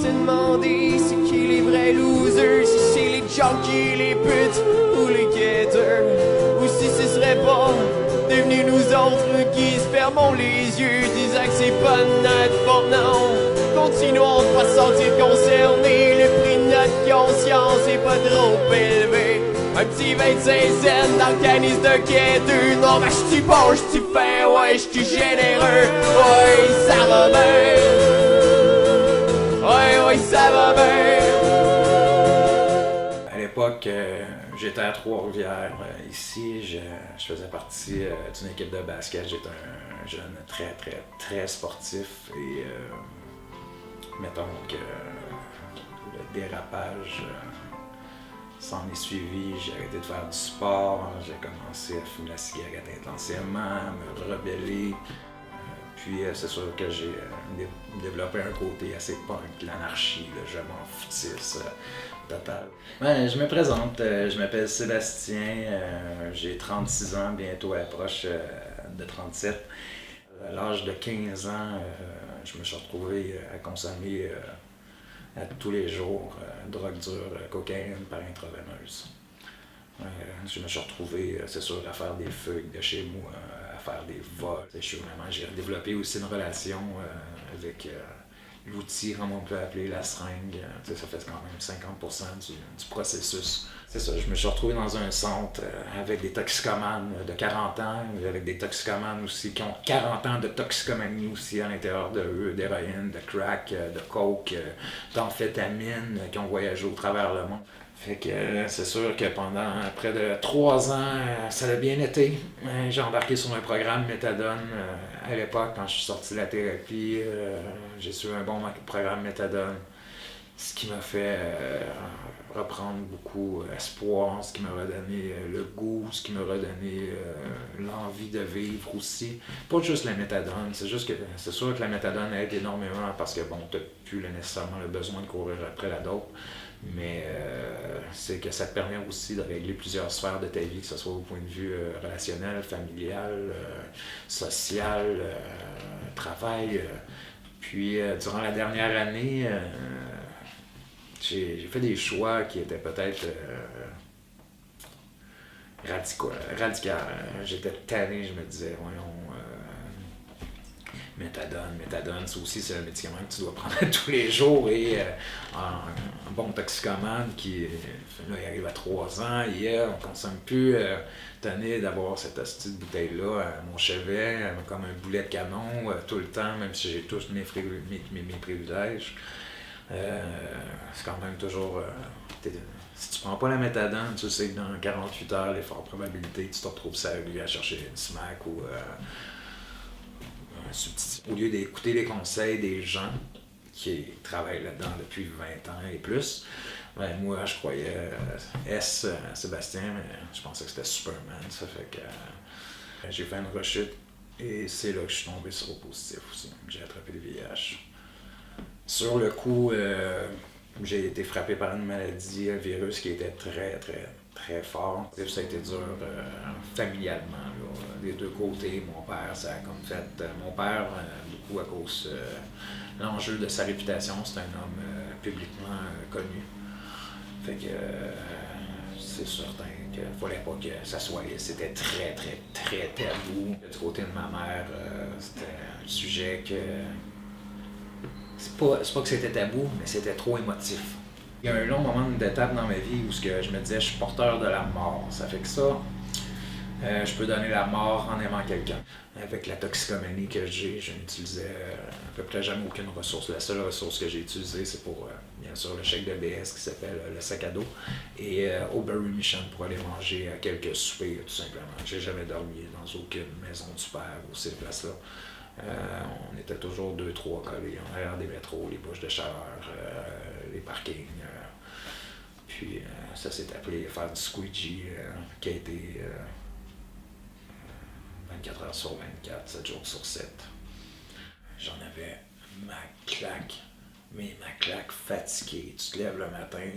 se demander c'est qui les vrais losers, si c'est les junkies, les putes ou les guetteurs, ou si ce serait pas devenu nous autres qui se fermons les yeux, disant que c'est pas de notre faute, non. Continuons de pas se sentir concernés, le prix de notre conscience est pas trop élevé. Un petit 25 cents dans le canis de quêteux. Non, ben j'suis bon, j'suis fin, ouais, j'suis généreux. Ouais, ça va bien. Ouais, ça va bien. À l'époque, j'étais à Trois-Rivières. Ici, je faisais partie d'une équipe de basket. J'étais un jeune très sportif. Et mettons que le dérapage s'en est suivi. J'ai arrêté de faire du sport. J'ai commencé à fumer la cigarette intensément, à me rebeller. Puis c'est sûr que j'ai développé un côté assez punk, l'anarchie, je m'en foutisse total. Ben, je me présente, je m'appelle Sébastien, j'ai 36 ans, bientôt approche de 37. À l'âge de 15 ans, je me suis retrouvé à consommer à tous les jours drogue dure, cocaïne par intraveineuse. Je me suis retrouvé, c'est sûr, à faire des fugues de chez moi, à faire des vols. J'ai développé aussi une relation avec l'outil, comme on peut appeler la seringue. Ça fait quand même 50% du processus. C'est ça, je me suis retrouvé dans un centre avec des toxicomanes de 40 ans, avec des toxicomanes aussi qui ont 40 ans de toxicomanie aussi à l'intérieur de eux, d'héroïne, de crack, de coke, d'amphétamine, qui ont voyagé au travers le monde. Fait que c'est sûr que pendant près de 3 ans, ça a bien été. J'ai embarqué sur un programme méthadone à l'époque, quand je suis sorti de la thérapie. J'ai suivi un bon programme méthadone, ce qui m'a fait reprendre beaucoup espoir, ce qui m'a redonné le goût, ce qui m'a redonné l'envie de vivre aussi. Pas juste la méthadone, c'est juste que c'est sûr que la méthadone aide énormément parce que bon, t'as plus nécessairement le besoin de courir après la dope. Mais c'est que ça te permet aussi de régler plusieurs sphères de ta vie, que ce soit au point de vue relationnel, familial, social, travail. Puis durant la dernière année, j'ai fait des choix qui étaient peut-être radicaux. J'étais tanné, je me disais, voyons, méthadone, ça aussi c'est un médicament que tu dois prendre tous les jours et un bon toxicomane qui là, il arrive à 3 ans, on ne consomme plus, tanné d'avoir cette hostie de bouteille-là à mon chevet, comme un boulet de canon tout le temps, même si j'ai tous mes privilèges. C'est quand même toujours... si tu prends pas la méthadone, tu sais que dans 48 heures, les fortes probabilités, tu te retrouves sur la rue à chercher une smack ou... Au lieu d'écouter les conseils des gens qui travaillent là-dedans depuis 20 ans et plus, ben moi je croyais Sébastien, mais je pensais que c'était Superman. Ça fait que j'ai fait une rechute et c'est là que je suis tombé sur le positif aussi. J'ai attrapé le VIH. Sur le coup, j'ai été frappé par une maladie, un virus qui était très fort. Ça a été dur familialement, là, des deux côtés. Mon père, ça a comme fait... mon père, beaucoup à cause de l'enjeu de sa réputation, c'est un homme publiquement connu. Fait que c'est certain qu'il ne fallait pas que ça soit... C'était très tabou. Du côté de ma mère, c'était un sujet que... C'est pas que c'était tabou, mais c'était trop émotif. Il y a un long moment d'étape dans ma vie où je me disais je suis porteur de la mort. Ça fait que ça, je peux donner la mort en aimant quelqu'un. Avec la toxicomanie que j'ai, je n'utilisais à peu près jamais aucune ressource. La seule ressource que j'ai utilisée, c'est pour, bien sûr, le chèque de BS qui s'appelle le sac à dos et au Berry Mission pour aller manger à quelques soupers, tout simplement. J'ai jamais dormi dans aucune maison du père ou ces places-là. On était toujours 2-3 collés en arrière des métros, les bouches de chaleur, les parkings. Puis ça s'est appelé faire du squeegee, qui a été 24 heures sur 24, 7 jours sur 7. J'en avais ma claque fatiguée. Tu te lèves le matin,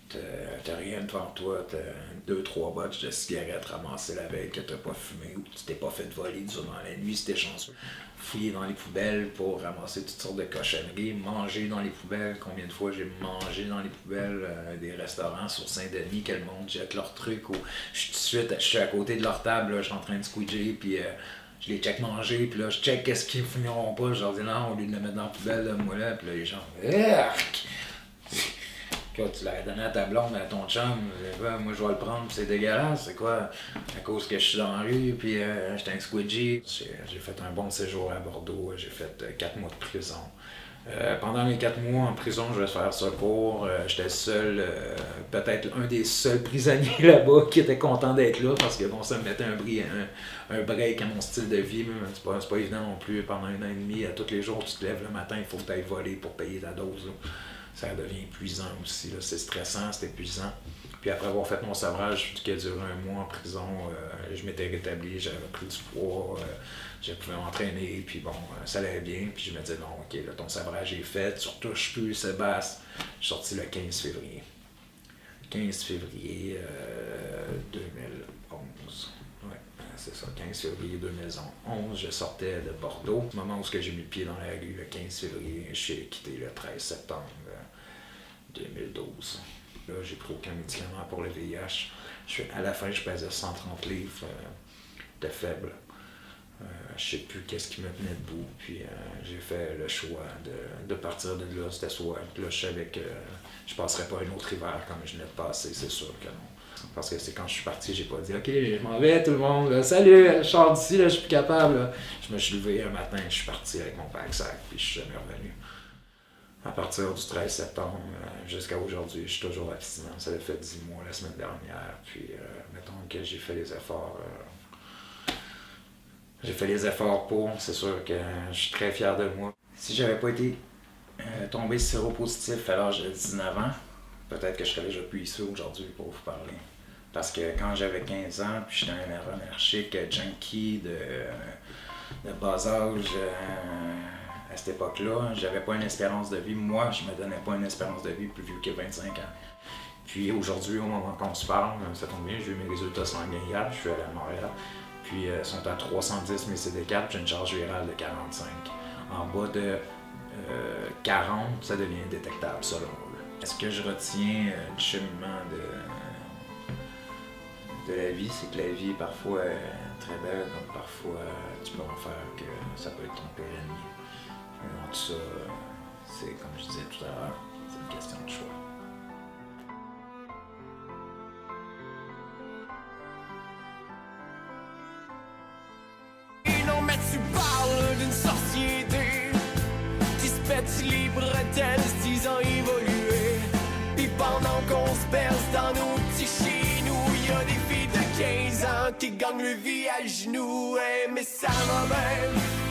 t'as rien devant toi, t'as 2-3 bottes de cigarettes ramassées la veille que t'as pas fumé ou tu t'es pas fait voler durant la nuit si t'es chanceux. Fouiller dans les poubelles pour ramasser toutes sortes de cochonneries, manger dans les poubelles. Combien de fois j'ai mangé dans les poubelles des restaurants sur Saint-Denis que le monde jette leurs trucs ou je suis à côté de leur table, là, je suis en train de squeeger puis je les check manger puis là je check qu'est-ce qu'ils finiront pas, je leur dis non, au lieu de le mettre dans la poubelle, là, moi là, puis là les gens arc! Quand tu l'as donné à ta blonde, à ton chum, moi je vais le prendre, c'est dégueulasse, c'est quoi? À cause que je suis dans la rue, puis j'étais un squidgy. J'ai fait un bon séjour à Bordeaux, j'ai fait 4 mois de prison. Pendant les 4 mois en prison, je vais faire ça court. J'étais seul, peut-être un des seuls prisonniers là-bas qui était content d'être là, parce que bon, ça me mettait un break à mon style de vie. C'est pas évident non plus, pendant 1 an et demi, à tous les jours, tu te lèves le matin, il faut que tu ailles voler pour payer ta dose. Là. Ça devient épuisant aussi, là. C'est stressant, c'est épuisant. Puis après avoir fait mon sevrage qui a duré 1 mois en prison, je m'étais rétabli, j'avais pris du poids, je pouvais m'entraîner, puis bon, ça allait bien. Puis je me disais, non, ok, là, ton sevrage est fait, tu retouches plus, Sébastien. Je suis sorti le 15 février. 15 février 2011. Ouais, c'est ça, 15 février 2011, je sortais de Bordeaux. Au moment où j'ai mis le pied dans la rue, le 15 février, j'ai quitté le 13 septembre 2012. Là, j'ai pris aucun médicament pour le VIH. À la fin, je pesais 130 livres de faible. Je sais plus qu'est-ce qui me tenait debout. Puis j'ai fait le choix de partir de là. C'était soit là, je savais que je passerais pas un autre hiver comme je venais de passer, c'est sûr que non. Parce que c'est quand je suis parti, j'ai pas dit « Ok, je m'en vais tout le monde, là. Salut, je sors d'ici, là, je suis plus capable. » là. Je me suis levé un matin, je suis parti avec mon pack-sac, puis je suis jamais revenu. À partir du 13 septembre jusqu'à aujourd'hui, je suis toujours abstinent. Ça a fait 10 mois la semaine dernière. Puis, mettons que j'ai fait les efforts. J'ai fait les efforts pour. C'est sûr que je suis très fier de moi. Si j'avais pas été tombé séropositif à l'âge de 19 ans, peut-être que je serais déjà plus ici aujourd'hui pour vous parler. Parce que quand j'avais 15 ans, puis j'étais un anarchique junkie de bas âge. À cette époque-là, j'avais pas une espérance de vie. Moi, je me donnais pas une espérance de vie plus vieux que 25 ans. Puis aujourd'hui, au moment qu'on se parle, ça tombe bien, j'ai eu mes résultats sanguins hier, je suis allé à Montréal. Puis ils sont à 310 mes CD4, j'ai une charge virale de 45. En bas de 40, ça devient détectable selon eux. Ce que je retiens du cheminement de la vie, c'est que la vie est parfois très belle, donc parfois tu peux en faire que ça peut être ton pire ennemi. Tout ça, c'est comme je disais tout à l'heure, c'est une question de choix. Non mais tu parles d'une société qui se pète les bretelles, se disant évoluer. Puis pendant qu'on se berce dans nos petits chez nous, y'a des filles de 15 ans qui gagnent le vie à genoux. Hey, mais ça va même.